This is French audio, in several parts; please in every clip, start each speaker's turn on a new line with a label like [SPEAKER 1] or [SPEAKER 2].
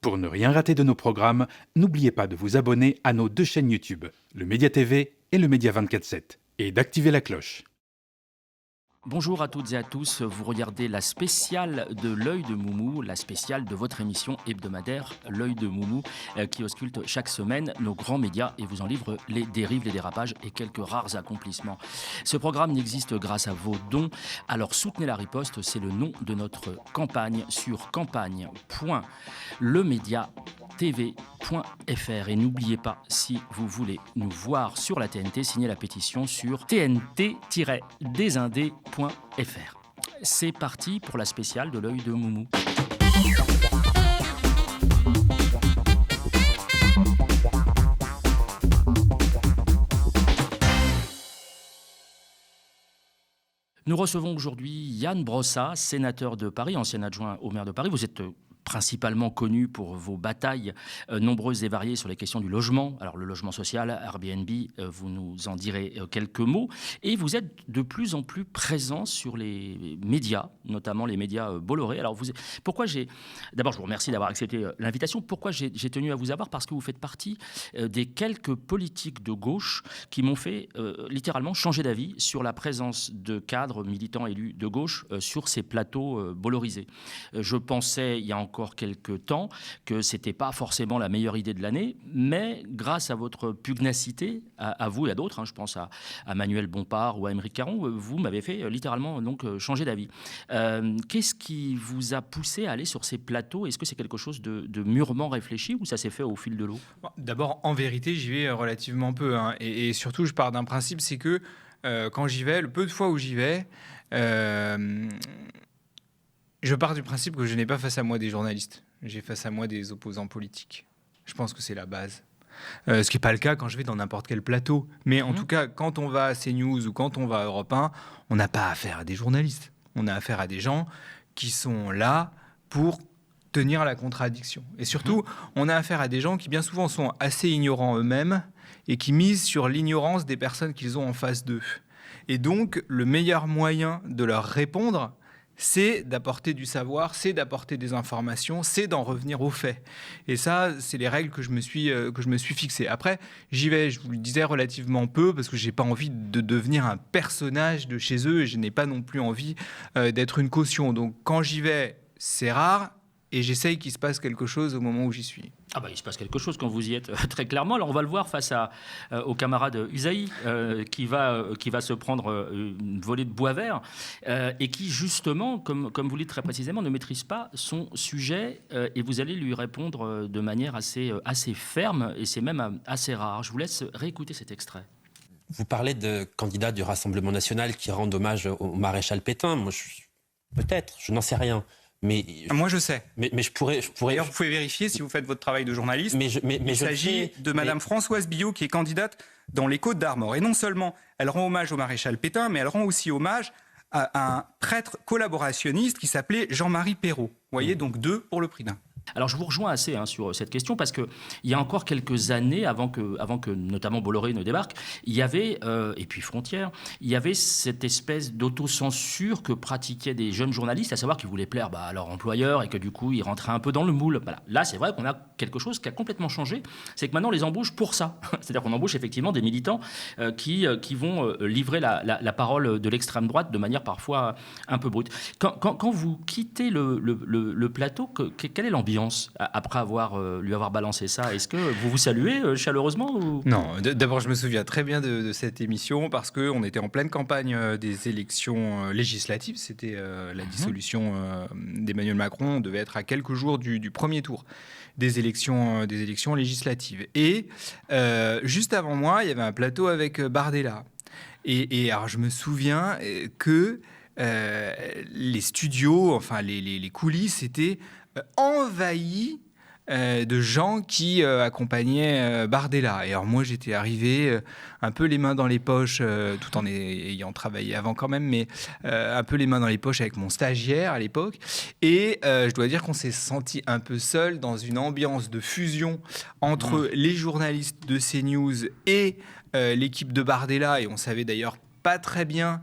[SPEAKER 1] Pour ne rien rater de nos programmes, n'oubliez pas de vous abonner à nos 2 chaînes YouTube, le Média TV et le Média 24/7, et d'activer la cloche.
[SPEAKER 2] Bonjour à toutes et à tous, vous regardez la spéciale de l'œil de Moumou, la spéciale de votre émission hebdomadaire l'œil de Moumou qui ausculte chaque semaine nos grands médias et vous en livre les dérives, les dérapages et quelques rares accomplissements. Ce programme n'existe grâce à vos dons, alors soutenez la riposte, c'est le nom de notre campagne sur campagne.lemediatv.fr et n'oubliez pas, si vous voulez nous voir sur la TNT, signez la pétition sur tnt-desindés.fr. C'est parti pour la spéciale de l'œil de Moumou. Nous recevons aujourd'hui Yann Brossat, sénateur de Paris, ancien adjoint au maire de Paris. Vous êtes principalement connu pour vos batailles nombreuses et variées sur les questions du logement. Alors le logement social, Airbnb, vous nous en direz quelques mots. Et vous êtes de plus en plus présent sur les médias, notamment les médias Bolloré. Alors d'abord je vous remercie d'avoir accepté l'invitation. Pourquoi j'ai tenu à vous avoir? Parce que vous faites partie des quelques politiques de gauche qui m'ont fait littéralement changer d'avis sur la présence de cadres militants élus de gauche sur ces plateaux bollorisés. Je pensais il y a encore quelques temps que c'était pas forcément la meilleure idée de l'année, mais grâce à votre pugnacité, à vous et à d'autres, je pense à Manuel Bompard ou à Aymeric Caron, vous m'avez fait littéralement donc changer d'avis. Qu'est-ce qui vous a poussé à aller sur ces plateaux? Est-ce que c'est quelque chose de mûrement réfléchi ou ça s'est fait au fil de l'eau?
[SPEAKER 3] D'abord, en vérité, j'y vais relativement peu. Et surtout, je pars d'un principe, c'est que quand j'y vais, le peu de fois où j'y vais, je pars du principe que je n'ai pas face à moi des journalistes. J'ai face à moi des opposants politiques. Je pense que c'est la base. Ce qui n'est pas le cas quand je vais dans n'importe quel plateau. Mais en tout cas, quand on va à CNews ou quand on va à Europe 1, on n'a pas affaire à des journalistes. On a affaire à des gens qui sont là pour tenir la contradiction. Et surtout, on a affaire à des gens qui bien souvent sont assez ignorants eux-mêmes et qui misent sur l'ignorance des personnes qu'ils ont en face d'eux. Et donc, le meilleur moyen de leur répondre, c'est d'apporter du savoir, c'est d'apporter des informations, c'est d'en revenir aux faits. Et ça, c'est les règles que je me suis fixées. Après, j'y vais, je vous le disais, relativement peu, parce que je n'ai pas envie de devenir un personnage de chez eux, et je n'ai pas non plus envie d'être une caution. Donc quand j'y vais, c'est rare, et j'essaye qu'il se passe quelque chose au moment où j'y suis.
[SPEAKER 2] Il se passe quelque chose quand vous y êtes, très clairement. Alors on va le voir face au camarade Usaï qui va se prendre une volée de bois vert et qui justement, comme vous le dites très précisément, ne maîtrise pas son sujet et vous allez lui répondre de manière assez ferme et c'est même assez rare. Je vous laisse réécouter cet extrait.
[SPEAKER 4] Vous parlez de candidats du Rassemblement national qui rendent hommage au maréchal Pétain. Moi, peut-être, je n'en sais rien. Mais
[SPEAKER 3] moi, je sais.
[SPEAKER 4] Mais je pourrais.
[SPEAKER 3] D'ailleurs, vous pouvez vérifier si vous faites votre travail de journaliste.
[SPEAKER 4] Il
[SPEAKER 3] s'agit de Madame Françoise Billot, qui est candidate dans les Côtes-d'Armor. Et non seulement elle rend hommage au maréchal Pétain, mais elle rend aussi hommage à un prêtre collaborationniste qui s'appelait Jean-Marie Perrault. Vous voyez, donc 2 pour le prix d'un.
[SPEAKER 2] Alors je vous rejoins assez sur cette question parce qu'il y a encore quelques années, avant que notamment Bolloré ne débarque, il y avait, et puis Frontières, il y avait cette espèce d'autocensure que pratiquaient des jeunes journalistes, à savoir qu'ils voulaient plaire à leur employeur et que du coup ils rentraient un peu dans le moule. Voilà. Là c'est vrai qu'on a quelque chose qui a complètement changé, c'est que maintenant on les embauche pour ça. C'est-à-dire qu'on embauche effectivement des militants qui vont livrer la parole de l'extrême droite de manière parfois un peu brute. Quand vous quittez le plateau, quelle est l'ambiance après lui avoir balancé ça? Est-ce que vous vous saluez chaleureusement ou...
[SPEAKER 3] Non, d'abord je me souviens très bien de cette émission parce qu'on était en pleine campagne des élections législatives. C'était la dissolution d'Emmanuel Macron. On devait être à quelques jours du premier tour des élections législatives. Et juste avant moi, il y avait un plateau avec Bardella. Et alors je me souviens que les studios, enfin les coulisses étaient envahis de gens qui accompagnaient Bardella. Et alors moi, j'étais arrivé un peu les mains dans les poches, tout en ayant travaillé avant quand même, mais un peu les mains dans les poches avec mon stagiaire à l'époque. Et je dois dire qu'on s'est senti un peu seul dans une ambiance de fusion entre les journalistes de CNews et l'équipe de Bardella. Et on savait d'ailleurs pas très bien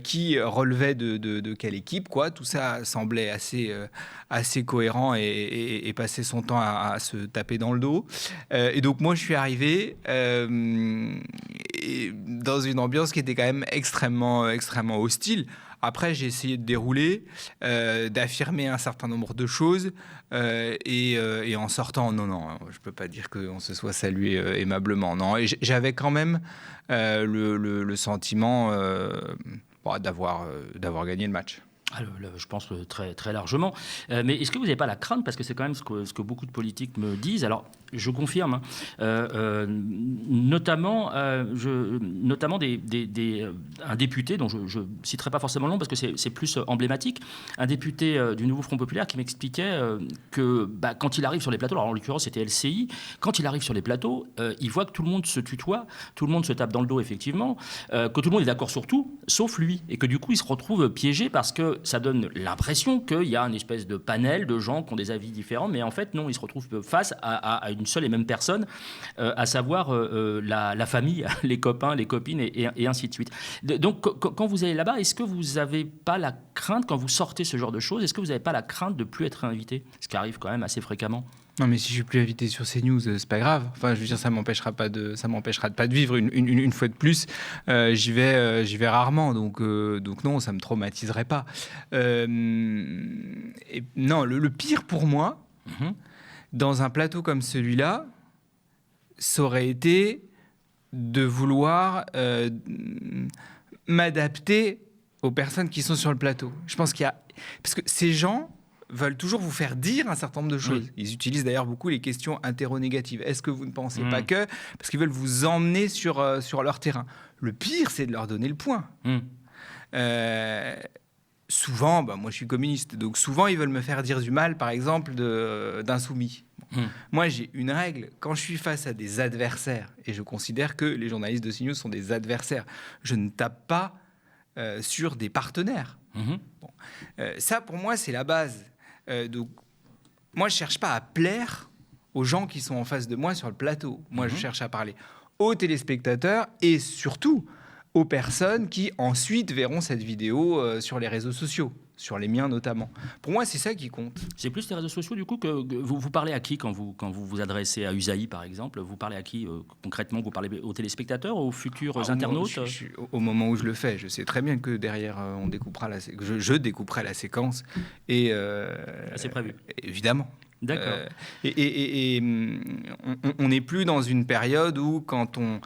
[SPEAKER 3] qui relevait de quelle équipe, quoi. Tout ça semblait assez cohérent et passait son temps à se taper dans le dos. Et donc moi je suis arrivé dans une ambiance qui était quand même extrêmement hostile. Après, j'ai essayé de dérouler, d'affirmer un certain nombre de choses, et en sortant, non, je peux pas dire qu'on se soit salué aimablement, non. Et j'avais quand même le sentiment d'avoir gagné le match.
[SPEAKER 2] Je pense très, très largement. Mais est-ce que vous n'avez pas la crainte, parce que c'est quand même ce que beaucoup de politiques me disent, alors je confirme, notamment un député, dont je ne citerai pas forcément le nom parce que c'est plus emblématique, un député du Nouveau Front Populaire qui m'expliquait que quand il arrive sur les plateaux, alors en l'occurrence c'était LCI, quand il arrive sur les plateaux, il voit que tout le monde se tutoie, tout le monde se tape dans le dos effectivement, que tout le monde est d'accord sur tout, sauf lui, et que du coup il se retrouve piégé parce que ça donne l'impression qu'il y a une espèce de panel de gens qui ont des avis différents, mais en fait, non, ils se retrouvent face à une seule et même personne, à savoir la famille, les copains, les copines, et ainsi de suite. Donc, quand vous allez là-bas, est-ce que vous n'avez pas la crainte, quand vous sortez ce genre de choses, est-ce que vous n'avez pas la crainte de ne plus être invité, ce qui arrive quand même assez fréquemment?
[SPEAKER 3] Non, mais si je suis plus invité sur CNews, c'est pas grave. Enfin, je veux dire, ça m'empêchera pas de vivre une fois de plus. J'y vais rarement, donc non, ça me traumatiserait pas. Non, le pire pour moi, dans un plateau comme celui-là, ça aurait été de vouloir m'adapter aux personnes qui sont sur le plateau. Je pense parce que ces gens veulent toujours vous faire dire un certain nombre de choses. Oui. Ils utilisent d'ailleurs beaucoup les questions interrogatives. Est-ce que vous ne pensez pas que... Parce qu'ils veulent vous emmener sur leur terrain. Le pire, c'est de leur donner le point. Souvent, moi je suis communiste, donc souvent ils veulent me faire dire du mal, par exemple, d'insoumis. Moi j'ai une règle, quand je suis face à des adversaires, et je considère que les journalistes de CNews sont des adversaires, je ne tape pas sur des partenaires. Ça pour moi c'est la base. Donc, moi, je ne cherche pas à plaire aux gens qui sont en face de moi sur le plateau. Moi, je cherche à parler aux téléspectateurs et surtout aux personnes qui ensuite verront cette vidéo sur les réseaux sociaux, sur les miens notamment. Pour moi, c'est ça qui compte.
[SPEAKER 2] C'est plus les réseaux sociaux, du coup, que vous parlez à qui quand vous vous adressez à Usaï, par exemple? Vous parlez à qui concrètement? Vous parlez aux téléspectateurs, aux futurs internautes?
[SPEAKER 3] Au moment où je le fais, je sais très bien que derrière, on découpera je découperai la séquence. Et,
[SPEAKER 2] c'est prévu.
[SPEAKER 3] Évidemment.
[SPEAKER 2] D'accord.
[SPEAKER 3] On n'est plus dans une période où, quand on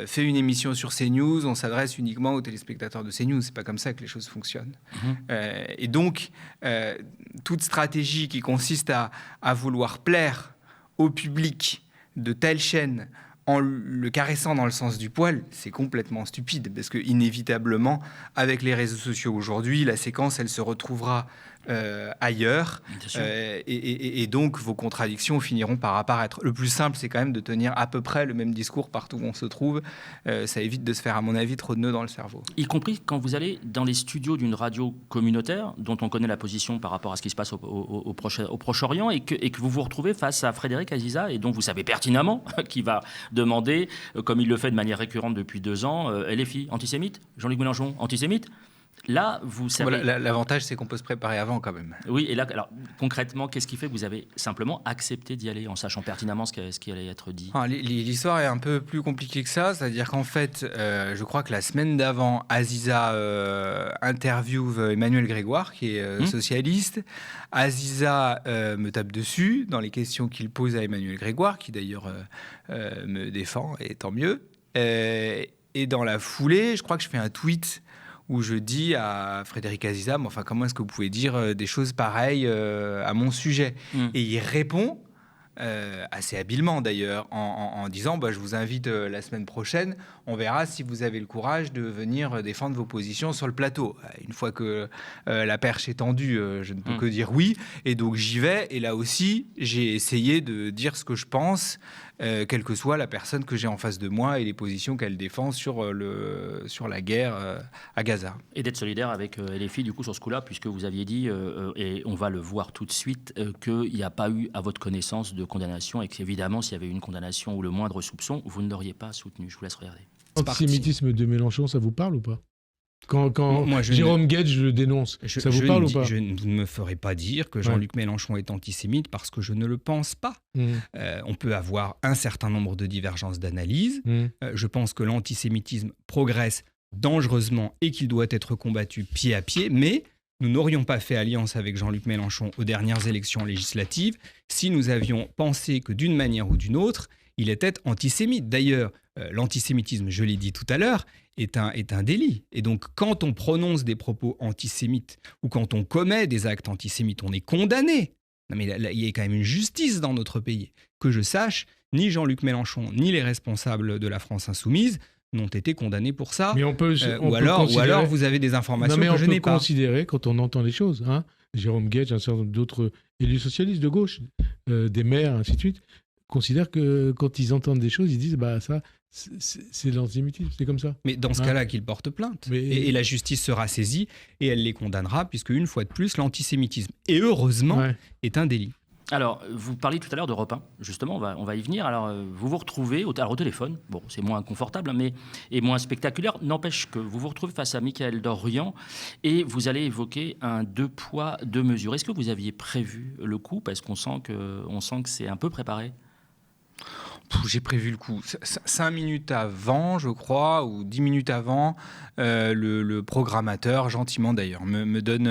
[SPEAKER 3] fait une émission sur CNews, on s'adresse uniquement aux téléspectateurs de CNews. C'est pas comme ça que les choses fonctionnent. Et donc, toute stratégie qui consiste à vouloir plaire au public de telle chaîne en le caressant dans le sens du poil, c'est complètement stupide, parce que inévitablement, avec les réseaux sociaux aujourd'hui, la séquence, elle se retrouvera ailleurs, et donc vos contradictions finiront par apparaître. Le plus simple, c'est quand même de tenir à peu près le même discours partout où on se trouve. Ça évite de se faire, à mon avis, trop de nœuds dans le cerveau.
[SPEAKER 2] Y compris quand vous allez dans les studios d'une radio communautaire, dont on connaît la position par rapport à ce qui se passe au Proche-Orient, et que vous vous retrouvez face à Frédéric Aziza, et dont vous savez pertinemment qu'il va demander, comme il le fait de manière récurrente depuis 2 ans, LFI, antisémite, Jean-Luc Mélenchon, antisémite. Là, vous savez...
[SPEAKER 3] L'avantage, c'est qu'on peut se préparer avant, quand même.
[SPEAKER 2] Oui, et là, alors, concrètement, qu'est-ce qui fait que vous avez simplement accepté d'y aller en sachant pertinemment ce qui allait être dit?
[SPEAKER 3] L'histoire est un peu plus compliquée que ça. C'est-à-dire qu'en fait, je crois que la semaine d'avant, Aziza interviewe Emmanuel Grégoire, qui est socialiste. Aziza me tape dessus dans les questions qu'il pose à Emmanuel Grégoire, qui d'ailleurs me défend, et tant mieux. Et dans la foulée, je crois que je fais un tweet où je dis à Frédéric Aziza, enfin, comment est-ce que vous pouvez dire des choses pareilles à mon sujet? Et il répond, assez habilement d'ailleurs, en disant je vous invite la semaine prochaine, on verra si vous avez le courage de venir défendre vos positions sur le plateau. Une fois que la perche est tendue, je ne peux que dire oui, et donc j'y vais, et là aussi j'ai essayé de dire ce que je pense, quelle que soit la personne que j'ai en face de moi et les positions qu'elle défend sur la guerre à Gaza.
[SPEAKER 2] Et d'être solidaire avec LFI du coup sur ce coup-là, puisque vous aviez dit, et on va le voir tout de suite, qu'il n'y a pas eu à votre connaissance de condamnation, et qu'évidemment s'il y avait eu une condamnation ou le moindre soupçon, vous ne l'auriez pas soutenu. Je vous laisse regarder.
[SPEAKER 5] L'antisémitisme de Mélenchon, ça vous parle ou pas? Quand Jérôme Guedj le dénonce, ça vous parle ou pas?
[SPEAKER 3] Je ne me ferai pas dire que Jean-Luc Mélenchon est antisémite parce que je ne le pense pas. On peut avoir un certain nombre de divergences d'analyse. Je pense que l'antisémitisme progresse dangereusement et qu'il doit être combattu pied à pied, mais nous n'aurions pas fait alliance avec Jean-Luc Mélenchon aux dernières élections législatives si nous avions pensé que d'une manière ou d'une autre, il était antisémite. D'ailleurs, l'antisémitisme, je l'ai dit tout à l'heure, est un délit. Et donc, quand on prononce des propos antisémites ou quand on commet des actes antisémites, on est condamné. Non, mais là, il y a quand même une justice dans notre pays. Que je sache, ni Jean-Luc Mélenchon, ni les responsables de la France insoumise n'ont été condamnés pour ça.
[SPEAKER 5] Mais
[SPEAKER 3] ou alors vous avez des informations que je n'ai pas.
[SPEAKER 5] On peut considérer, quand on entend les choses, Jérôme Guedj, un certain nombre d'autres élus socialistes de gauche, des maires, ainsi de suite, considèrent que quand ils entendent des choses, ils disent ça, c'est l'antisémitisme, c'est comme ça.
[SPEAKER 3] Mais dans ce cas-là, qu'ils portent plainte. Et la justice sera saisie et elle les condamnera, puisque une fois de plus, l'antisémitisme, et heureusement, est un délit.
[SPEAKER 2] Alors, vous parliez tout à l'heure d'Europe 1, justement, on va y venir. Alors, vous vous retrouvez au téléphone, bon, c'est moins confortable, et moins spectaculaire, n'empêche que vous vous retrouvez face à Mickaël Dorian et vous allez évoquer un 2 poids, 2 mesures. Est-ce que vous aviez prévu le coup? Parce qu'on sent que c'est un peu préparé.
[SPEAKER 3] J'ai prévu le coup. 5 minutes avant, je crois, ou 10 minutes avant, le programmateur, gentiment d'ailleurs, me donne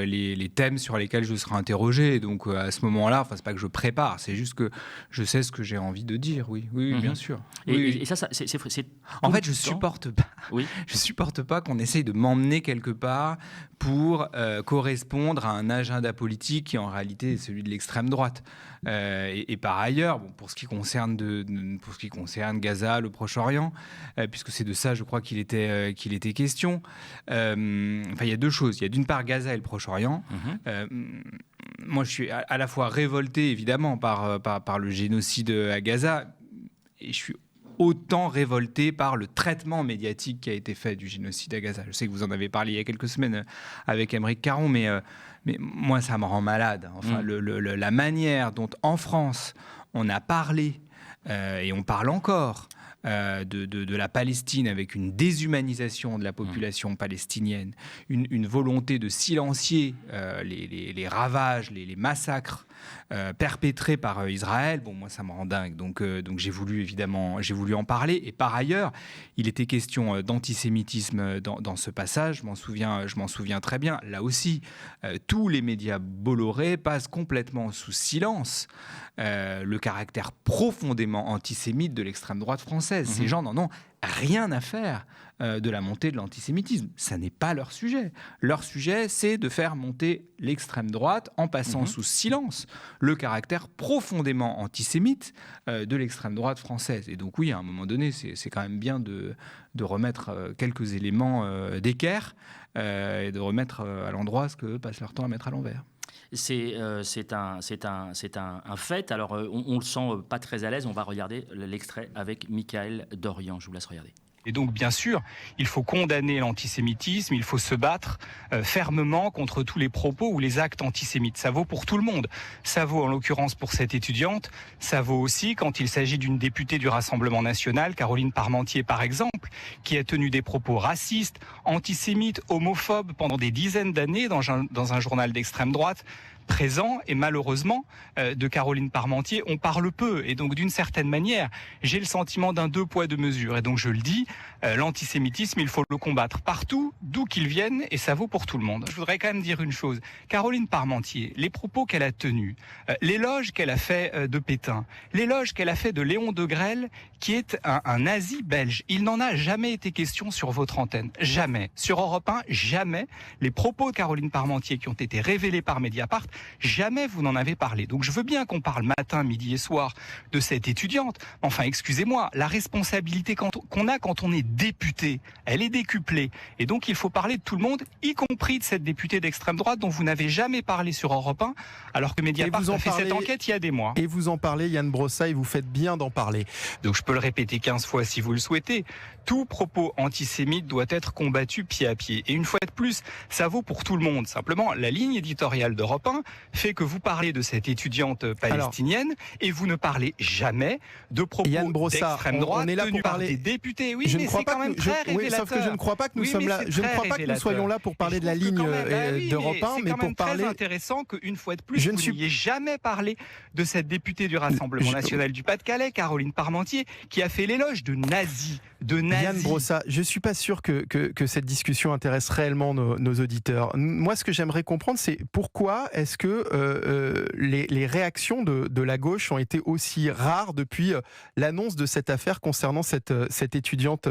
[SPEAKER 3] les thèmes sur lesquels je serai interrogé. Donc à ce moment-là, c'est pas que je prépare, c'est juste que je sais ce que j'ai envie de dire. Oui, bien sûr.
[SPEAKER 2] Et ça, c'est
[SPEAKER 3] en fait, je supporte pas.
[SPEAKER 2] Oui.
[SPEAKER 3] Je supporte pas qu'on essaye de m'emmener quelque part pour correspondre à un agenda politique qui en réalité est celui de l'extrême droite. Et par ailleurs, pour ce qui concerne Gaza, le Proche-Orient, puisque c'est de ça, je crois qu'il était question. Il y a deux choses. Il y a d'une part Gaza et le Proche-Orient. Moi, je suis à la fois révolté, évidemment, par le génocide à Gaza, et je suis autant révolté par le traitement médiatique qui a été fait du génocide à Gaza. Je sais que vous en avez parlé il y a quelques semaines avec Aymeric Caron, mais moi, ça me rend malade. La manière dont, en France, on a parlé, et on parle encore, de la Palestine avec une déshumanisation de la population palestinienne, une volonté de silencier les ravages, les massacres perpétrés par Israël. Bon, moi, ça me rend dingue. Donc j'ai voulu en parler. Et par ailleurs, il était question d'antisémitisme dans ce passage. Je m'en souviens très bien. Là aussi, tous les médias bollorés passent complètement sous silence le caractère profondément antisémite de l'extrême droite française. Ces gens n'en ont rien à faire de la montée de l'antisémitisme. Ça n'est pas leur sujet. Leur sujet, c'est de faire monter l'extrême droite en passant sous silence le caractère profondément antisémite de l'extrême droite française. Et donc oui, à un moment donné, c'est quand même bien de remettre quelques éléments d'équerre et de remettre à l'endroit ce que passent leur temps à mettre à l'envers.
[SPEAKER 2] C'est un fait. Alors, on le sent pas très à l'aise. On va regarder l'extrait avec Mickaël Dorian. Je vous laisse regarder.
[SPEAKER 6] Et donc, bien sûr, il faut condamner l'antisémitisme, il faut se battre fermement contre tous les propos ou les actes antisémites. Ça vaut pour tout le monde. Ça vaut en l'occurrence pour cette étudiante. Ça vaut aussi quand il s'agit d'une députée du Rassemblement national, Caroline Parmentier par exemple, qui a tenu des propos racistes, antisémites, homophobes pendant des dizaines d'années dans un journal d'extrême droite présent. Et malheureusement, de Caroline Parmentier, on parle peu. Et donc, d'une certaine manière, j'ai le sentiment d'un 2 poids 2 mesures. Et donc, je le dis, l'antisémitisme, il faut le combattre partout, d'où qu'il vienne, et ça vaut pour tout le monde. Je voudrais quand même dire une chose. Caroline Parmentier, les propos qu'elle a tenus, l'éloge qu'elle a fait de Pétain, l'éloge qu'elle a fait de Léon Degrelle, qui est un nazi belge, il n'en a jamais été question sur votre antenne. Jamais. Sur Europe 1, jamais. Les propos de Caroline Parmentier qui ont été révélés par Mediapart, jamais vous n'en avez parlé. Donc je veux bien qu'on parle matin, midi et soir de cette étudiante. Enfin, excusez-moi, la responsabilité qu'on a quand on est député, elle est décuplée. Et donc il faut parler de tout le monde, y compris de cette députée d'extrême droite dont vous n'avez jamais parlé sur Europe 1, alors que Mediapart a fait cette enquête il y a des mois.
[SPEAKER 7] Et vous en parlez, Yann Brossa, et vous faites bien d'en parler.
[SPEAKER 6] Donc je peux le répéter 15 fois si vous le souhaitez. Tout propos antisémite doit être combattu pied à pied. Et une fois de plus, ça vaut pour tout le monde. Simplement, la ligne éditoriale d'Europe 1, fait que vous parlez de cette étudiante palestinienne et vous ne parlez jamais de propos
[SPEAKER 7] Yann Brossard,
[SPEAKER 6] d'extrême droite
[SPEAKER 7] on est là
[SPEAKER 6] tenus
[SPEAKER 7] pour
[SPEAKER 6] par
[SPEAKER 7] parler.
[SPEAKER 6] des députés. Oui,
[SPEAKER 7] Je
[SPEAKER 6] mais
[SPEAKER 7] ne crois
[SPEAKER 6] c'est
[SPEAKER 7] pas
[SPEAKER 6] quand même
[SPEAKER 7] que
[SPEAKER 6] très
[SPEAKER 7] oui,
[SPEAKER 6] révélateur.
[SPEAKER 7] sauf que je ne crois pas que nous
[SPEAKER 6] Oui,
[SPEAKER 7] sommes
[SPEAKER 6] mais
[SPEAKER 7] là.
[SPEAKER 6] c'est
[SPEAKER 7] Je ne
[SPEAKER 6] très
[SPEAKER 7] crois pas que nous
[SPEAKER 6] révélateur.
[SPEAKER 7] soyons là pour parler de la
[SPEAKER 6] Je trouve que
[SPEAKER 7] ligne
[SPEAKER 6] quand même,
[SPEAKER 7] d'Europe 1,
[SPEAKER 6] c'est
[SPEAKER 7] mais
[SPEAKER 6] quand
[SPEAKER 7] pour
[SPEAKER 6] même
[SPEAKER 7] parler.
[SPEAKER 6] très intéressant qu'une fois de plus,
[SPEAKER 7] Je
[SPEAKER 6] vous
[SPEAKER 7] ne suis-
[SPEAKER 6] n'ayez jamais parlé de cette députée du Rassemblement national du Pas-de-Calais, Caroline Parmentier, qui a fait l'éloge de nazis.
[SPEAKER 7] Yann Brossard, je ne suis pas sûr que cette discussion intéresse réellement nos auditeurs. Moi, ce que j'aimerais comprendre, c'est pourquoi est-ce que les réactions de la gauche ont été aussi rares depuis l'annonce de cette affaire concernant cette étudiante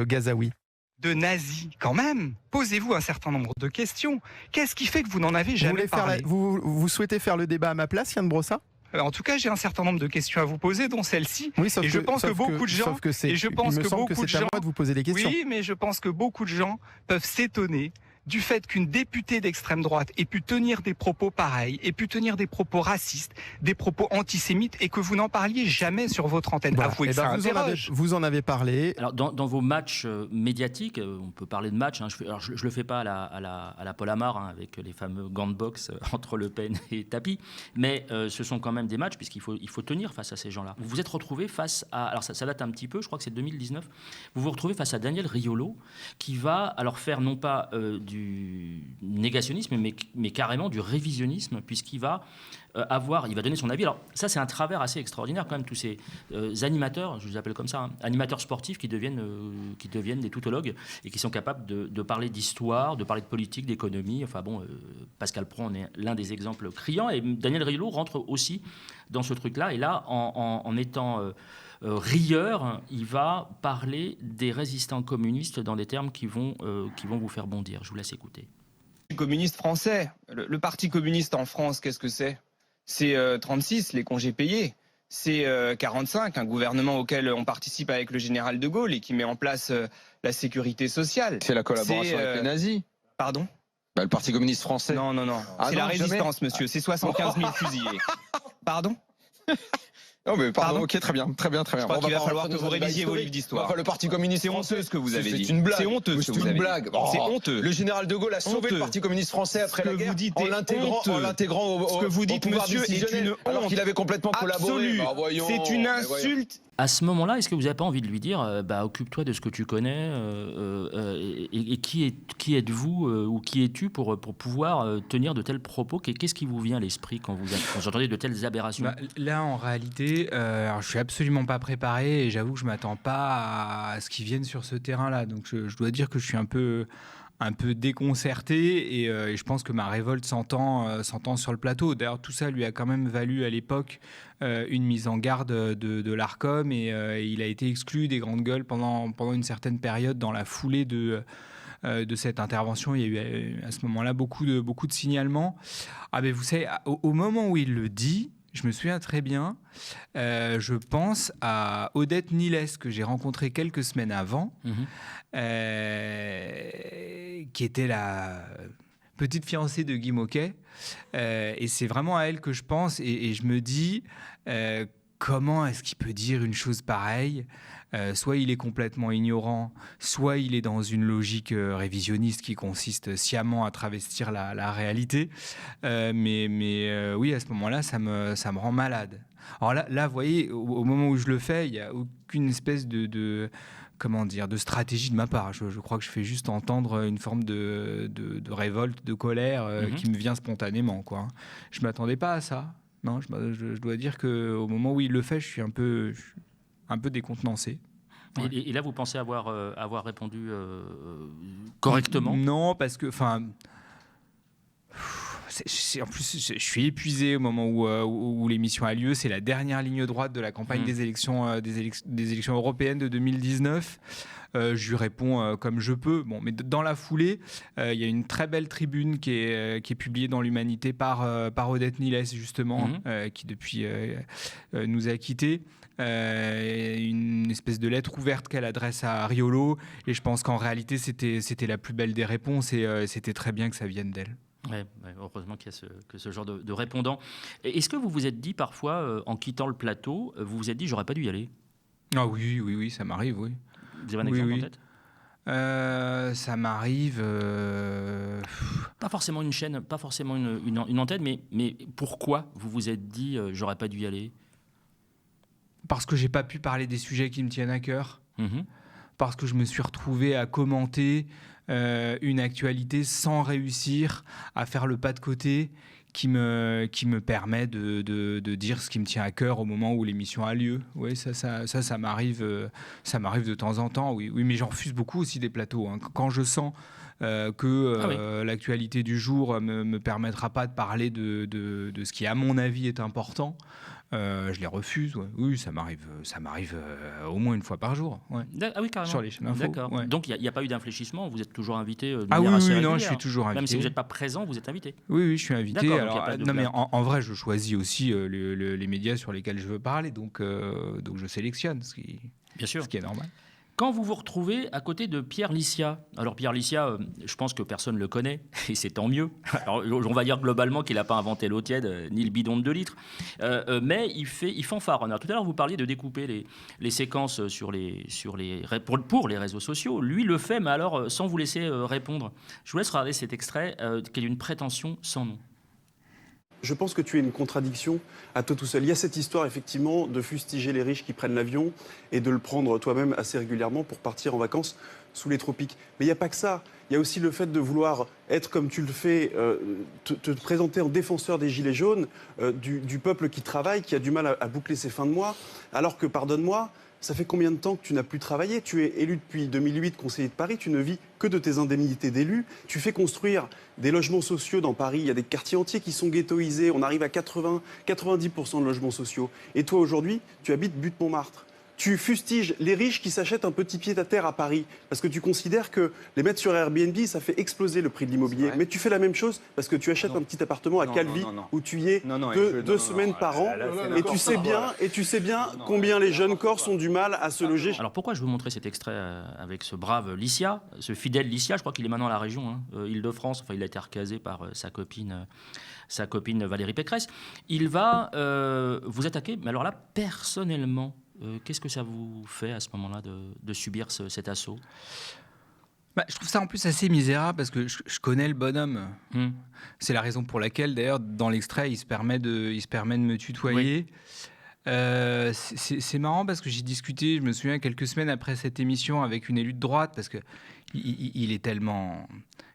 [SPEAKER 7] gazaoui.
[SPEAKER 6] De nazis, quand même. Posez-vous un certain nombre de questions. Qu'est-ce qui fait que vous n'en avez jamais parlé?
[SPEAKER 7] Vous souhaitez faire le débat à ma place, Yann Brossard?
[SPEAKER 6] En tout cas, j'ai un certain nombre de questions à vous poser, dont celle-ci.
[SPEAKER 7] Oui, sauf
[SPEAKER 6] et je pense que beaucoup de gens.
[SPEAKER 7] il me semble que c'est à moi de vous poser des questions.
[SPEAKER 6] Oui, mais je pense que beaucoup de gens peuvent s'étonner du fait qu'une députée d'extrême droite ait pu tenir des propos pareils, ait pu tenir des propos racistes, des propos antisémites, et que vous n'en parliez jamais sur votre antenne.
[SPEAKER 7] Voilà.
[SPEAKER 6] Avouez que ça interroge.
[SPEAKER 7] Vous en avez parlé.
[SPEAKER 2] Alors, dans vos matchs médiatiques, on peut parler de matchs. Je le fais pas à la Paul Amar, avec les fameux gants de boxe entre Le Pen et Tapi, mais ce sont quand même des matchs puisqu'il faut tenir face à ces gens-là. Vous vous êtes retrouvé face à, alors ça date un petit peu, je crois que c'est 2019. Vous vous retrouvez face à Daniel Riolo qui va alors faire non pas du négationnisme, mais carrément du révisionnisme, puisqu'il va il va donner son avis. Alors ça, c'est un travers assez extraordinaire quand même, tous ces animateurs, je les appelle comme ça, animateurs sportifs qui deviennent des tautologues et qui sont capables de parler d'histoire, de parler de politique, d'économie. Enfin bon, Pascal Prawn en est l'un des exemples criants, et Daniel Riolo rentre aussi dans ce truc-là, et là, en étant rieur, il va parler des résistants communistes dans des termes qui vont vous faire bondir. Je vous laisse écouter.
[SPEAKER 8] Le communiste français, le Parti communiste en France, qu'est-ce que c'est? C'est 36, les congés payés. C'est 45, un gouvernement auquel on participe avec le général de Gaulle et qui met en place la sécurité sociale.
[SPEAKER 9] C'est la collaboration avec les nazis.
[SPEAKER 8] Pardon?
[SPEAKER 9] Le Parti communiste français.
[SPEAKER 8] Non.
[SPEAKER 9] Ah
[SPEAKER 8] c'est
[SPEAKER 9] non,
[SPEAKER 8] la résistance,
[SPEAKER 9] jamais.
[SPEAKER 8] monsieur. C'est 75 000 fusillés. Pardon?
[SPEAKER 9] Non, mais pardon,
[SPEAKER 8] Pardon.
[SPEAKER 9] ok, très bien.
[SPEAKER 8] Je crois qu'il va falloir que vous révisiez vos livres d'histoire.
[SPEAKER 9] Enfin, le Parti communiste
[SPEAKER 8] C'est
[SPEAKER 9] français,
[SPEAKER 8] honteux ce que vous avez dit.
[SPEAKER 9] C'est une blague.
[SPEAKER 8] C'est honteux ce que vous avez dit.
[SPEAKER 9] blague. Oh,
[SPEAKER 8] C'est honteux.
[SPEAKER 9] Le général de Gaulle a sauvé
[SPEAKER 8] Honteux.
[SPEAKER 9] le Parti communiste français après
[SPEAKER 8] Ce
[SPEAKER 9] la
[SPEAKER 8] que
[SPEAKER 9] guerre
[SPEAKER 8] vous dites
[SPEAKER 9] en
[SPEAKER 8] est
[SPEAKER 9] l'intégrant
[SPEAKER 8] honteux.
[SPEAKER 9] au
[SPEAKER 8] Ce que vous dites,
[SPEAKER 9] au pouvoir
[SPEAKER 8] monsieur, est
[SPEAKER 9] décisionnel,
[SPEAKER 8] une
[SPEAKER 9] alors
[SPEAKER 8] honte
[SPEAKER 9] qu'il avait complètement collaboré.
[SPEAKER 8] absolue.
[SPEAKER 9] Bah, voyons,
[SPEAKER 8] C'est une
[SPEAKER 9] mais voyons.
[SPEAKER 8] insulte.
[SPEAKER 2] À ce moment-là, est-ce que vous n'avez pas envie de lui dire occupe-toi de ce que tu connais et qui êtes-vous ou qui es-tu pour pouvoir tenir de tels propos? Qu'est-ce qui vous vient à l'esprit quand vous entendez de telles aberrations?
[SPEAKER 3] Là, en réalité, alors, je suis absolument pas préparé et j'avoue que je m'attends pas à ce qu'ils viennent sur ce terrain-là. Donc, je dois dire que je suis un peu déconcerté et je pense que ma révolte s'entend sur le plateau. D'ailleurs, tout ça lui a quand même valu à l'époque une mise en garde de l'Arcom et il a été exclu des grandes gueules pendant une certaine période dans la foulée de cette intervention. Il y a eu à ce moment-là beaucoup de signalements. Ah ben vous savez, au moment où il le dit, je me souviens très bien, je pense à Odette Niles que j'ai rencontrée quelques semaines avant, qui était la petite fiancée de Guy Môquet. Et c'est vraiment à elle que je pense et je me dis comment est-ce qu'il peut dire une chose pareille? Soit il est complètement ignorant, soit il est dans une logique révisionniste qui consiste sciemment à travestir la réalité. Mais oui, à ce moment-là, ça me rend malade. Alors là, vous voyez, au moment où je le fais, il n'y a aucune espèce de stratégie de ma part. Je crois que je fais juste entendre une forme de révolte, de colère qui me vient spontanément, quoi. Je ne m'attendais pas à ça. Non, je dois dire qu'au moment où il le fait, je suis un peu décontenancé. Ouais.
[SPEAKER 2] Et là, vous pensez avoir répondu correctement?
[SPEAKER 3] Non, parce que, en plus, je suis épuisé au moment où l'émission a lieu. C'est la dernière ligne droite de la campagne des élections européennes de 2019. Je lui réponds comme je peux. Bon, mais dans la foulée, il y a une très belle tribune qui est publiée dans l'Humanité par Odette Niles, justement, qui depuis nous a quittés. Une espèce de lettre ouverte qu'elle adresse à Riolo. Et je pense qu'en réalité, c'était la plus belle des réponses et c'était très bien que ça vienne d'elle.
[SPEAKER 2] Ouais, heureusement qu'il y a ce genre de répondant. Est-ce que vous vous êtes dit parfois, en quittant le plateau, vous vous êtes dit j'aurais pas dû y aller?
[SPEAKER 3] Ah oui, ça m'arrive, oui.
[SPEAKER 2] Vous avez un exemple en tête?
[SPEAKER 3] Ça m'arrive.
[SPEAKER 2] Pas forcément une chaîne, pas forcément une antenne, mais pourquoi vous vous êtes dit j'aurais pas dû y aller?
[SPEAKER 3] Parce que j'ai pas pu parler des sujets qui me tiennent à cœur. Parce que je me suis retrouvé à commenter une actualité sans réussir à faire le pas de côté qui me permet de dire ce qui me tient à cœur au moment où l'émission a lieu. Oui, ça m'arrive de temps en temps. Oui, mais j'en refuse beaucoup aussi des plateaux. Hein. Quand je sens que l'actualité du jour me permettra pas de parler de ce qui, à mon avis, est important, je les refuse. Ouais. Oui, ça m'arrive au moins une fois par jour. Ouais.
[SPEAKER 2] Ah oui, carrément.
[SPEAKER 3] Sur les chaînes info.
[SPEAKER 2] D'accord.
[SPEAKER 3] Ouais.
[SPEAKER 2] Donc il n'y a pas eu d'infléchissement, vous êtes toujours invité de
[SPEAKER 3] Ah
[SPEAKER 2] manière assez
[SPEAKER 3] oui,
[SPEAKER 2] régulière.
[SPEAKER 3] non, je suis toujours invité.
[SPEAKER 2] Même si vous n'êtes pas présent, vous êtes invité.
[SPEAKER 3] Oui, je suis invité.
[SPEAKER 2] D'accord, donc
[SPEAKER 3] Alors,
[SPEAKER 2] il y a pas de
[SPEAKER 3] non, mais
[SPEAKER 2] place.
[SPEAKER 3] en vrai, je choisis aussi les médias sur lesquels je veux parler, donc je sélectionne, ce qui est normal.
[SPEAKER 2] Quand vous vous retrouvez à côté de Pierre Licia, alors Pierre Licia, je pense que personne ne le connaît, et c'est tant mieux. Alors, on va dire globalement qu'il n'a pas inventé l'eau tiède, ni le bidon de 2 litres, mais il fanfaronne. Alors, tout à l'heure, vous parliez de découper les séquences pour les réseaux sociaux. Lui le fait, mais alors sans vous laisser répondre. Je vous laisse regarder cet extrait, qui est d'une prétention sans nom.
[SPEAKER 10] Je pense que tu es une contradiction à toi tout seul. Il y a cette histoire, effectivement, de fustiger les riches qui prennent l'avion et de le prendre toi-même assez régulièrement pour partir en vacances sous les tropiques. Mais il n'y a pas que ça. Il y a aussi le fait de vouloir être, comme tu le fais, te présenter en défenseur des gilets jaunes, du peuple qui travaille, qui a du mal à boucler ses fins de mois, alors que, pardonne-moi, ça fait combien de temps que tu n'as plus travaillé? Tu es élu depuis 2008 conseiller de Paris, tu ne vis que de tes indemnités d'élu. Tu fais construire des logements sociaux dans Paris, il y a des quartiers entiers qui sont ghettoisés, on arrive à 90% de logements sociaux. Et toi aujourd'hui, tu habites Butte-Montmartre. Tu fustiges les riches qui s'achètent un petit pied-à-terre à Paris parce que tu considères que les mettre sur Airbnb, ça fait exploser le prix de l'immobilier. Mais tu fais la même chose parce que tu achètes un petit appartement à Calvi où tu y es deux semaines par an et tu sais bien combien les jeunes Corses ont du mal à se loger.
[SPEAKER 2] Alors pourquoi je veux montrer cet extrait avec ce brave Licia, ce fidèle Licia, je crois qu'il est maintenant à la région Île-de-France, enfin il a été recasé par sa copine Valérie Pécresse. Il va vous attaquer, mais alors là personnellement. Qu'est-ce que ça vous fait à ce moment-là de subir cet assaut?
[SPEAKER 3] Je trouve ça en plus assez misérable parce que je connais le bonhomme. C'est la raison pour laquelle, d'ailleurs, dans l'extrait, il se permet de me tutoyer. Oui. C'est marrant parce que j'ai discuté, je me souviens, quelques semaines après cette émission avec une élue de droite parce qu'il est tellement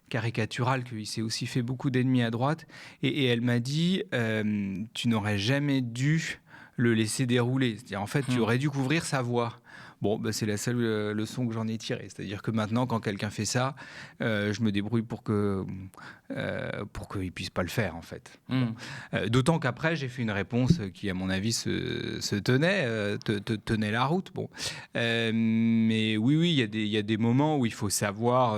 [SPEAKER 3] caricatural qu'il s'est aussi fait beaucoup d'ennemis à droite. Et elle m'a dit tu n'aurais jamais dû le laisser dérouler. C'est-à-dire, en fait, tu aurais dû couvrir sa voix. Bon, c'est la seule leçon que j'en ai tirée. C'est-à-dire que maintenant, quand quelqu'un fait ça, je me débrouille pour qu'il ne puisse pas le faire, en fait. Bon. D'autant qu'après, j'ai fait une réponse qui, à mon avis, tenait la route. Bon. Mais oui, il y a des moments où il faut savoir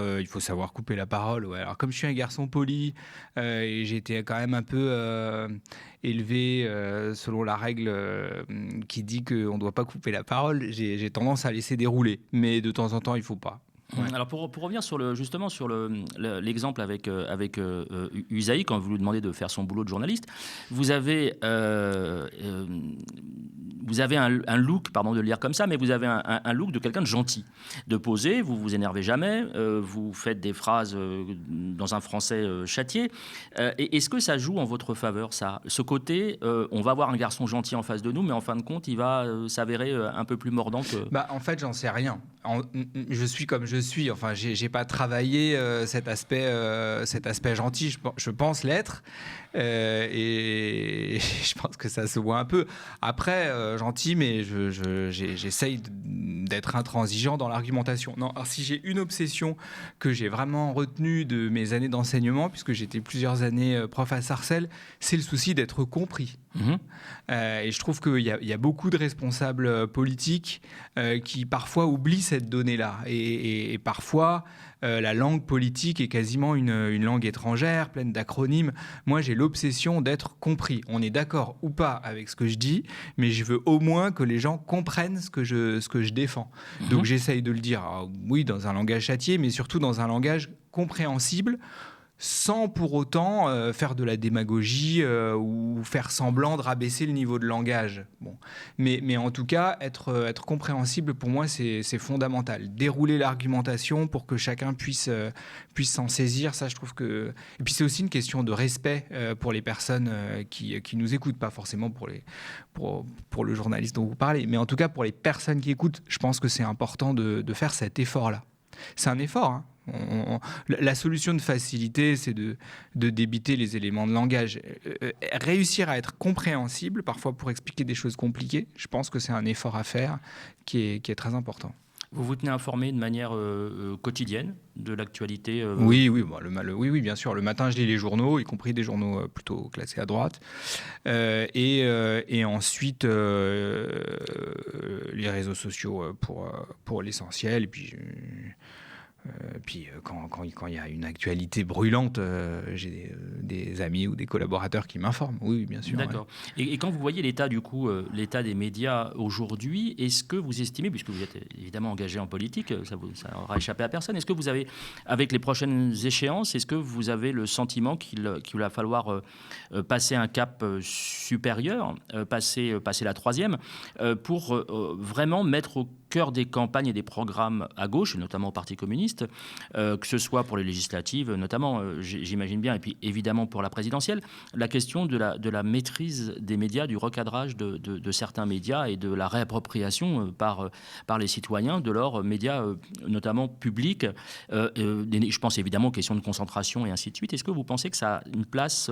[SPEAKER 3] couper la parole. Ouais. Alors, comme je suis un garçon poli, et j'ai été quand même un peu élevé selon la règle qui dit qu'on ne doit pas couper la parole, j'ai tendance à laisser dérouler. Mais de temps en temps, il ne faut pas.
[SPEAKER 2] Ouais. Alors pour revenir sur l'exemple avec Usaï, quand vous lui demandez de faire son boulot de journaliste, vous avez un look, pardon de le dire comme ça, mais vous avez un look de quelqu'un de gentil, de posé, vous vous énervez jamais, vous faites des phrases dans un français châtié. Et est-ce que ça joue en votre faveur, ça? Ce côté, on va avoir un garçon gentil en face de nous, mais en fin de compte, il va s'avérer un peu plus mordant que...
[SPEAKER 3] En fait, j'en sais rien. Je suis comme je suis. Enfin, j'ai pas travaillé cet aspect gentil. Je pense l'être. Et je pense que ça se voit un peu. Après, gentil, mais j'essaye d'être intransigeant dans l'argumentation. Non, alors si j'ai une obsession que j'ai vraiment retenue de mes années d'enseignement, puisque j'étais plusieurs années prof à Sarcelles, c'est le souci d'être compris. Et je trouve qu'il y a beaucoup de responsables politiques qui parfois oublient cette donnée-là. Et parfois, la langue politique est quasiment une langue étrangère, pleine d'acronymes. Moi, j'ai l'obsession d'être compris. On est d'accord ou pas avec ce que je dis, mais je veux au moins que les gens comprennent ce que je défends. Donc, j'essaye de le dire, oui, dans un langage châtié, mais surtout dans un langage compréhensible, sans pour autant faire de la démagogie ou faire semblant de rabaisser le niveau de langage. Bon. Mais en tout cas, être compréhensible, pour moi, c'est fondamental. Dérouler l'argumentation pour que chacun puisse s'en saisir, ça, je trouve que... Et puis, c'est aussi une question de respect pour les personnes qui nous écoutent, pas forcément pour le journaliste dont vous parlez, mais en tout cas, pour les personnes qui écoutent, je pense que c'est important de faire cet effort-là. C'est un effort, hein. La solution de facilité, c'est de débiter les éléments de langage. Réussir à être compréhensible, parfois pour expliquer des choses compliquées, je pense que c'est un effort à faire qui est très important.
[SPEAKER 2] Vous vous tenez informé de manière quotidienne de l'actualité
[SPEAKER 3] Oui, oui, bien sûr. Le matin, je lis les journaux, y compris des journaux plutôt classés à droite. Et ensuite, les réseaux sociaux pour l'essentiel. Et puis, quand il y a une actualité brûlante, j'ai des amis ou des collaborateurs qui m'informent. Oui, bien sûr.
[SPEAKER 2] D'accord. Ouais. Et quand vous voyez l'état des médias aujourd'hui, est-ce que vous estimez, puisque vous êtes évidemment engagé en politique, ça n'aura échappé à personne, est-ce que vous avez, avec les prochaines échéances, est-ce que vous avez le sentiment qu'il va falloir passer un cap supérieur, passer la troisième, pour vraiment mettre au cœur des campagnes et des programmes à gauche, notamment au Parti communiste, que ce soit pour les législatives, notamment, j'imagine bien, et puis évidemment pour la présidentielle, la question de la maîtrise des médias, du recadrage de certains médias et de la réappropriation par les citoyens de leurs médias, notamment publics. Je pense évidemment aux questions de concentration et ainsi de suite. Est-ce que vous pensez que ça a une place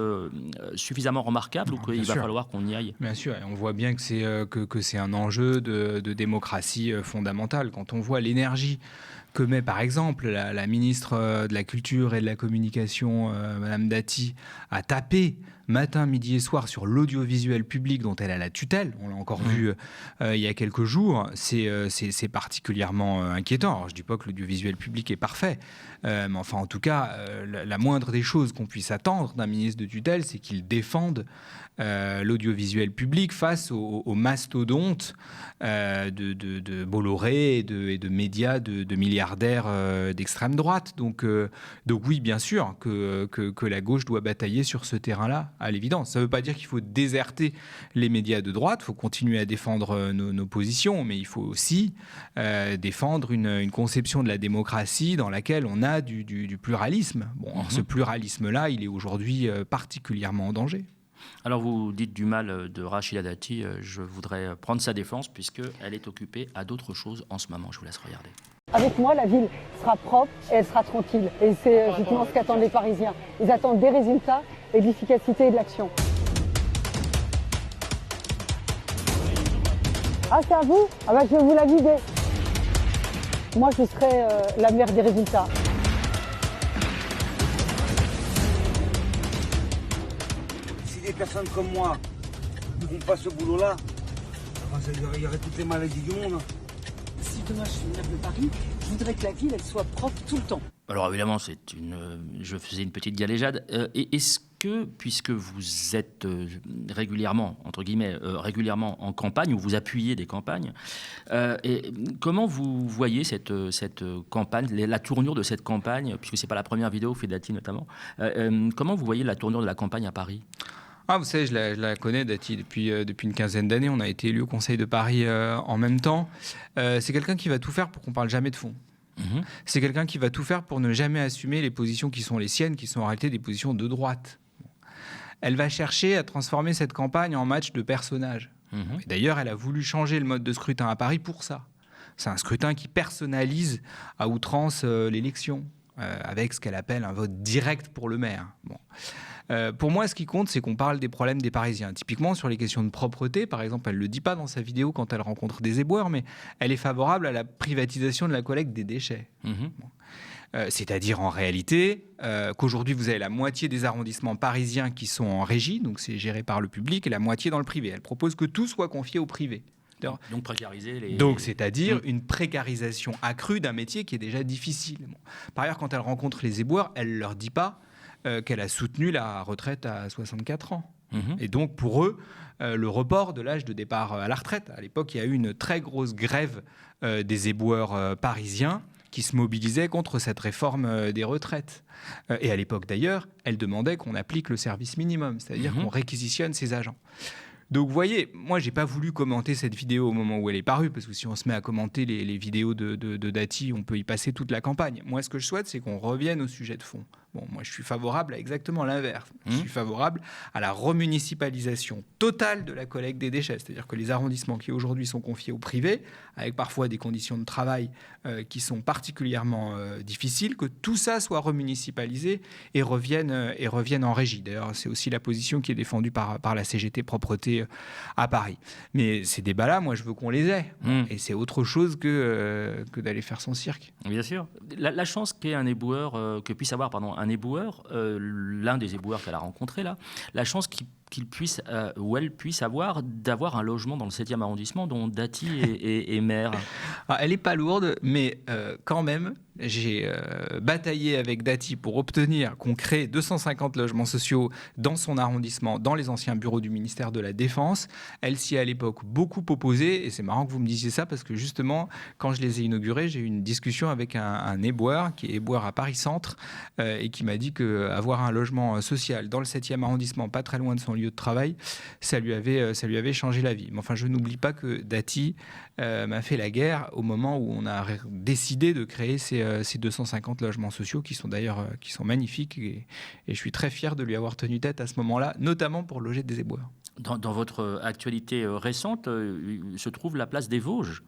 [SPEAKER 2] suffisamment remarquable ou qu'il va falloir qu'on y aille ?
[SPEAKER 3] Bien sûr, et on voit bien que c'est un enjeu de démocratie fondamentale. Quand on voit l'énergie que met par exemple la ministre de la Culture et de la Communication, Madame Dati, à taper matin, midi et soir sur l'audiovisuel public dont elle a la tutelle, on l'a encore vu il y a quelques jours, c'est particulièrement inquiétant. Alors, je ne dis pas que l'audiovisuel public est parfait, mais enfin en tout cas, la moindre des choses qu'on puisse attendre d'un ministre de tutelle, c'est qu'il défende l'audiovisuel public face aux mastodontes de Bolloré et de médias de milliardaires d'extrême droite. Donc oui, bien sûr que la gauche doit batailler sur ce terrain-là, à l'évidence. Ça ne veut pas dire qu'il faut déserter les médias de droite, il faut continuer à défendre nos positions, mais il faut aussi défendre une conception de la démocratie dans laquelle on a du pluralisme. Bon, alors ce pluralisme-là, il est aujourd'hui particulièrement en danger.
[SPEAKER 2] Alors vous dites du mal de Rachida Dati, je voudrais prendre sa défense puisqu'elle est occupée à d'autres choses en ce moment. Je vous laisse regarder.
[SPEAKER 11] Avec moi, la ville sera propre et elle sera tranquille. Et c'est justement ce qu'attendent les Parisiens. Ils attendent des résultats et de l'efficacité et de l'action. Ah, c'est à vous ? Ah bah je vais vous la vider. Moi, je serai la mère des résultats.
[SPEAKER 12] Des personnes comme moi ne font pas ce boulot-là, il y aurait toutes les maladies du monde.
[SPEAKER 11] Si demain je suis maire de Paris, je voudrais que la ville elle soit propre tout le temps.
[SPEAKER 2] Alors évidemment, je faisais une petite galéjade. Et est-ce que, puisque vous êtes régulièrement, entre guillemets, régulièrement en campagne, ou vous appuyez des campagnes, comment vous voyez cette campagne, la tournure de cette campagne, puisque ce n'est pas la première vidéo, Dati notamment, comment vous voyez la tournure de la campagne à Paris ?
[SPEAKER 3] Ah, vous savez, je la connais, Dati, depuis une quinzaine d'années. On a été élu au Conseil de Paris en même temps. C'est quelqu'un qui va tout faire pour qu'on ne parle jamais de fond. C'est quelqu'un qui va tout faire pour ne jamais assumer les positions qui sont les siennes, qui sont en réalité des positions de droite. Elle va chercher à transformer cette campagne en match de personnages. Et d'ailleurs, elle a voulu changer le mode de scrutin à Paris pour ça. C'est un scrutin qui personnalise à outrance l'élection, avec ce qu'elle appelle un vote direct pour le maire. Bon. Pour moi, ce qui compte, c'est qu'on parle des problèmes des Parisiens. Typiquement, sur les questions de propreté, par exemple, elle ne le dit pas dans sa vidéo quand elle rencontre des éboueurs, mais elle est favorable à la privatisation de la collecte des déchets. Bon. C'est-à-dire, en réalité, qu'aujourd'hui, vous avez la moitié des arrondissements parisiens qui sont en régie, donc c'est géré par le public, et la moitié dans le privé. Elle propose que tout soit confié au privé.
[SPEAKER 2] Donc précariser les...
[SPEAKER 3] Donc, c'est-à-dire une précarisation accrue d'un métier qui est déjà difficile. Bon. Par ailleurs, quand elle rencontre les éboueurs, elle ne leur dit pas qu'elle a soutenu la retraite à 64 ans. Et donc, pour eux, le report de l'âge de départ à la retraite. À l'époque, il y a eu une très grosse grève des éboueurs parisiens qui se mobilisait contre cette réforme des retraites. Et à l'époque d'ailleurs, elle demandait qu'on applique le service minimum, c'est-à-dire qu'on réquisitionne ses agents. Donc vous voyez, moi j'ai pas voulu commenter cette vidéo au moment où elle est parue, parce que si on se met à commenter les vidéos de Dati, on peut y passer toute la campagne. Moi ce que je souhaite, c'est qu'on revienne au sujet de fond. Bon, moi je suis favorable à exactement l'inverse. Je suis favorable à la remunicipalisation totale de la collecte des déchets. C'est-à-dire que les arrondissements qui aujourd'hui sont confiés au privé, avec parfois des conditions de travail qui sont particulièrement difficiles, que tout ça soit remunicipalisé et revienne en régie. D'ailleurs, c'est aussi la position qui est défendue par la CGT Propreté à Paris. Mais ces débats-là, moi je veux qu'on les ait. Et c'est autre chose que d'aller faire son cirque.
[SPEAKER 2] Bien sûr. La chance qu'ait un éboueur, que puisse avoir un éboueur, l'un des éboueurs qu'elle a rencontré là, la chance qu'il puisse ou elle puisse avoir d'avoir un logement dans le 7e arrondissement dont Dati est maire.
[SPEAKER 3] Alors, elle n'est pas lourde, mais quand même, j'ai bataillé avec Dati pour obtenir qu'on crée 250 logements sociaux dans son arrondissement, dans les anciens bureaux du ministère de la Défense. Elle s'y est à l'époque beaucoup opposée, et c'est marrant que vous me disiez ça, parce que justement, quand je les ai inaugurés, j'ai eu une discussion avec un éboueur, qui est éboueur à Paris-Centre, et qui m'a dit qu'avoir un logement social dans le 7e arrondissement, pas très loin de son lieu de travail, ça lui avait changé la vie. Mais enfin, je n'oublie pas que Dati m'a fait la guerre au moment où on a décidé de créer ces 250 logements sociaux qui sont d'ailleurs magnifiques, et je suis très fier de lui avoir tenu tête à ce moment-là, notamment pour loger des éboueurs.
[SPEAKER 2] Dans votre actualité récente se trouve la place des Vosges.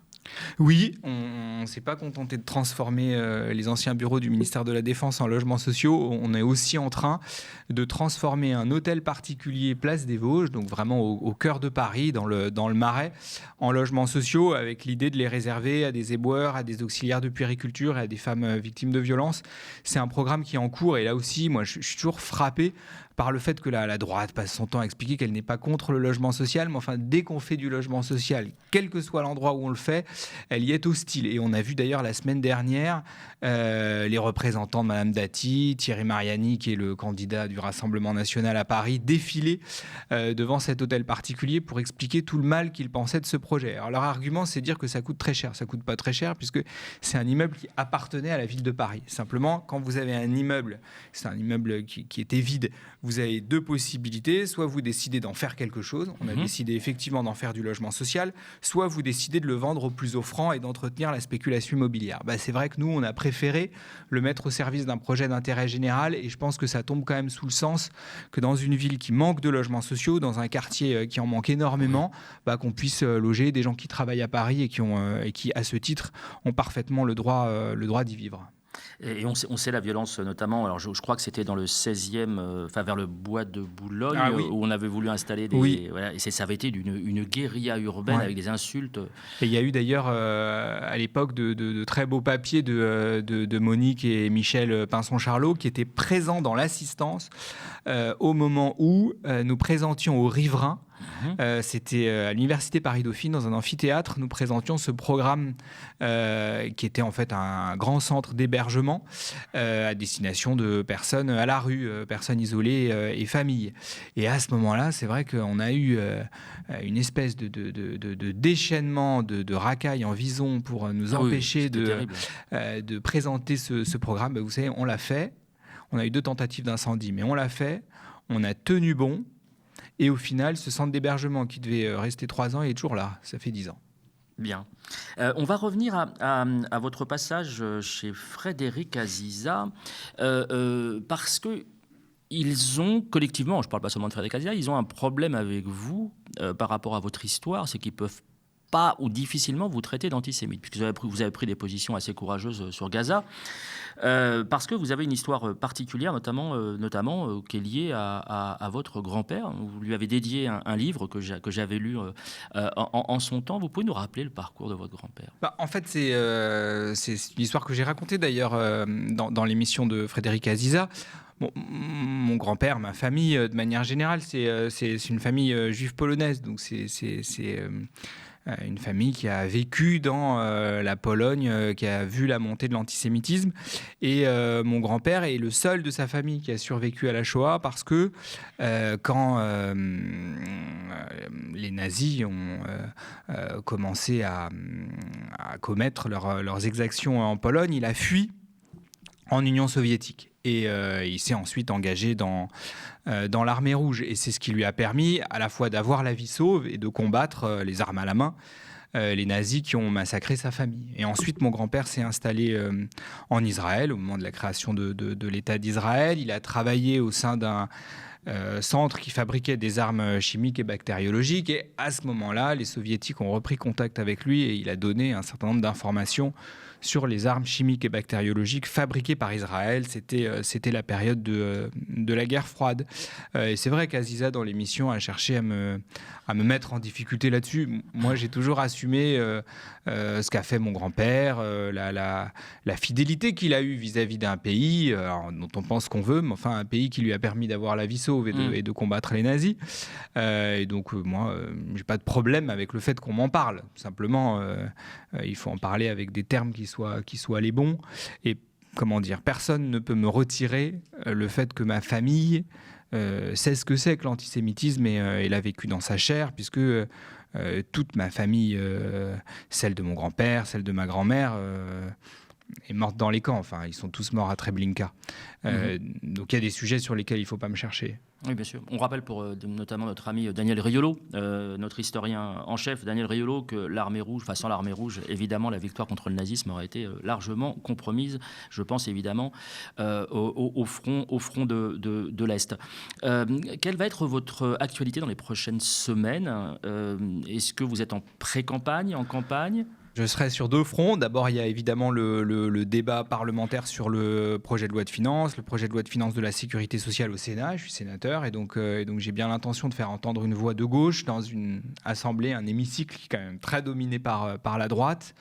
[SPEAKER 3] Oui, on ne s'est pas contenté de transformer les anciens bureaux du ministère de la Défense en logements sociaux. On est aussi en train de transformer un hôtel particulier place des Vosges, donc vraiment au cœur de Paris, dans le Marais, en logements sociaux, avec l'idée de les réserver à des éboueurs, à des auxiliaires de puériculture et à des femmes victimes de violences. C'est un programme qui est en cours, et là aussi, moi, je suis toujours frappé par le fait que la droite passe son temps à expliquer qu'elle n'est pas contre le logement social, mais enfin, dès qu'on fait du logement social, quel que soit l'endroit où on le fait, elle y est hostile. Et on a vu d'ailleurs la semaine dernière les représentants de Mme Dati, Thierry Mariani, qui est le candidat du Rassemblement national à Paris, défiler devant cet hôtel particulier pour expliquer tout le mal qu'ils pensaient de ce projet. Alors leur argument, c'est de dire que ça coûte très cher. Ça coûte pas très cher, puisque c'est un immeuble qui appartenait à la ville de Paris. Simplement, quand vous avez un immeuble, c'est un immeuble qui était vide, vous avez deux possibilités. Soit vous décidez d'en faire quelque chose, on a décidé effectivement d'en faire du logement social, soit vous décidez de le vendre au plus offrant et d'entretenir la spéculation immobilière. C'est vrai que nous, on a préféré le mettre au service d'un projet d'intérêt général, et je pense que ça tombe quand même sous le sens que dans une ville qui manque de logements sociaux, dans un quartier qui en manque énormément, qu'on puisse loger des gens qui travaillent à Paris et qui, à ce titre, ont parfaitement le droit d'y vivre.
[SPEAKER 2] Et on sait la violence, notamment, alors je crois que c'était dans le 16e, vers le bois de Boulogne, où on avait voulu installer des...
[SPEAKER 3] Oui.
[SPEAKER 2] Voilà, et ça avait été une guérilla urbaine avec des insultes.
[SPEAKER 3] Et il y a eu d'ailleurs, à l'époque, de très beaux papiers de Monique et Michel Pinson-Charlot, qui étaient présents dans l'assistance au moment où nous présentions aux riverains, c'était à l'Université Paris-Dauphine, dans un amphithéâtre, nous présentions ce programme qui était en fait un grand centre d'hébergement à destination de personnes à la rue, personnes isolées et familles. Et à ce moment-là, c'est vrai qu'on a eu une espèce de déchaînement, de racailles en vison pour nous empêcher de présenter ce programme. Vous savez, on l'a fait. On a eu 2 tentatives d'incendie, mais on l'a fait. On a tenu bon. Et au final, ce centre d'hébergement qui devait rester 3 ans est toujours là. Ça fait 10 ans.
[SPEAKER 2] Bien. On va revenir à votre passage chez Frédéric Aziza, parce que ils ont collectivement, je ne parle pas seulement de Frédéric Aziza, ils ont un problème avec vous par rapport à votre histoire, c'est qu'ils peuvent pas ou difficilement vous traiter d'antisémite, puisque vous avez pris des positions assez courageuses sur Gaza, parce que vous avez une histoire particulière, notamment qui est liée à votre grand-père. Vous lui avez dédié un livre que j'avais lu en son temps. Vous pouvez nous rappeler le parcours de votre grand-père ?
[SPEAKER 3] En fait, c'est une histoire que j'ai racontée d'ailleurs dans l'émission de Frédéric Aziza. Bon, mon grand-père, ma famille, de manière générale, c'est une famille juive polonaise, donc c'est une famille qui a vécu dans la Pologne, qui a vu la montée de l'antisémitisme. Et mon grand-père est le seul de sa famille qui a survécu à la Shoah parce que quand les nazis ont commencé à commettre leurs exactions en Pologne, il a fui en Union soviétique. Et il s'est ensuite engagé dans l'armée rouge. Et c'est ce qui lui a permis à la fois d'avoir la vie sauve et de combattre les armes à la main les nazis qui ont massacré sa famille. Et ensuite, mon grand-père s'est installé en Israël au moment de la création de l'État d'Israël. Il a travaillé au sein d'un centre qui fabriquait des armes chimiques et bactériologiques. Et à ce moment-là, les soviétiques ont repris contact avec lui et il a donné un certain nombre d'informations sur les armes chimiques et bactériologiques fabriquées par Israël. C'était la période de la guerre froide. Et c'est vrai qu'Aziza, dans l'émission, a cherché à me mettre en difficulté là-dessus. Moi, j'ai toujours assumé ce qu'a fait mon grand-père, la fidélité qu'il a eue vis-à-vis d'un pays dont on pense qu'on veut, mais enfin un pays qui lui a permis d'avoir la vie sauve et de combattre les nazis. Et donc, moi, j'ai pas de problème avec le fait qu'on m'en parle. Simplement, il faut en parler avec des termes qui soient les bons. Et comment dire, personne ne peut me retirer le fait que ma famille sait ce que c'est que l'antisémitisme et l'a vécu dans sa chair, puisque toute ma famille, celle de mon grand-père, celle de ma grand-mère, est morte dans les camps. Enfin, ils sont tous morts à Treblinka. Donc il y a des sujets sur lesquels il ne faut pas me chercher.
[SPEAKER 2] Oui, bien sûr. On rappelle pour notamment notre ami Daniel Riolo, notre historien en chef, Daniel Riolo, que l'armée rouge, enfin sans l'armée rouge, évidemment, la victoire contre le nazisme aurait été largement compromise. Je pense évidemment au front de l'Est. Quelle va être votre actualité dans les prochaines semaines ? Est-ce que vous êtes en pré-campagne, en campagne ?
[SPEAKER 3] Je serai sur deux fronts. D'abord, il y a évidemment le débat parlementaire sur le projet de loi de finances, le projet de loi de finances de la sécurité sociale au Sénat. Je suis sénateur et donc j'ai bien l'intention de faire entendre une voix de gauche dans une assemblée, un hémicycle qui est quand même très dominé par la droite.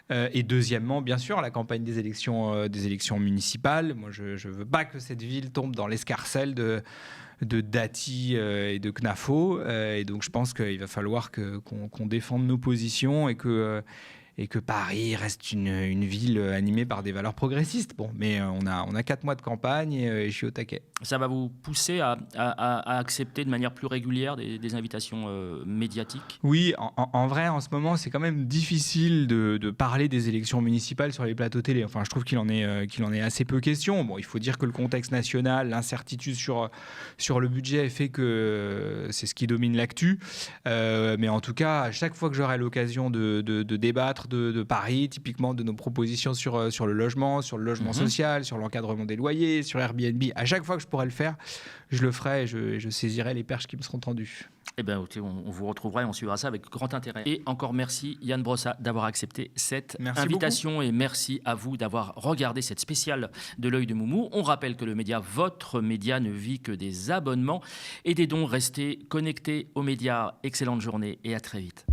[SPEAKER 3] Et deuxièmement, bien sûr, la campagne des élections municipales. Moi, je ne veux pas que cette ville tombe dans l'escarcelle de Dati et de Knafo. Et donc, je pense qu'il va falloir qu'on défende nos positions et que Paris reste une ville animée par des valeurs progressistes. Bon, mais on a 4 mois de campagne et je suis au taquet.
[SPEAKER 2] Ça va vous pousser à accepter de manière plus régulière des invitations médiatiques ?
[SPEAKER 3] Oui, en vrai, en ce moment, c'est quand même difficile de parler des élections municipales sur les plateaux télé. Enfin, je trouve qu'il en est assez peu question. Bon, il faut dire que le contexte national, l'incertitude sur le budget fait que c'est ce qui domine l'actu. Mais en tout cas, à chaque fois que j'aurai l'occasion de débattre de Paris, typiquement de nos propositions sur le logement social, sur l'encadrement des loyers, sur Airbnb, à chaque fois que je pourrai le faire, je le ferai et je saisirai les perches qui me seront tendues.
[SPEAKER 2] Eh bien, on vous retrouvera et on suivra ça avec grand intérêt. Et encore merci Yann Brossa d'avoir accepté cette invitation beaucoup. Et merci à vous d'avoir regardé cette spéciale de l'œil de Moumou. On rappelle que le média, votre média, ne vit que des abonnements et des dons. Restez connectés aux médias. Excellente journée et à très vite.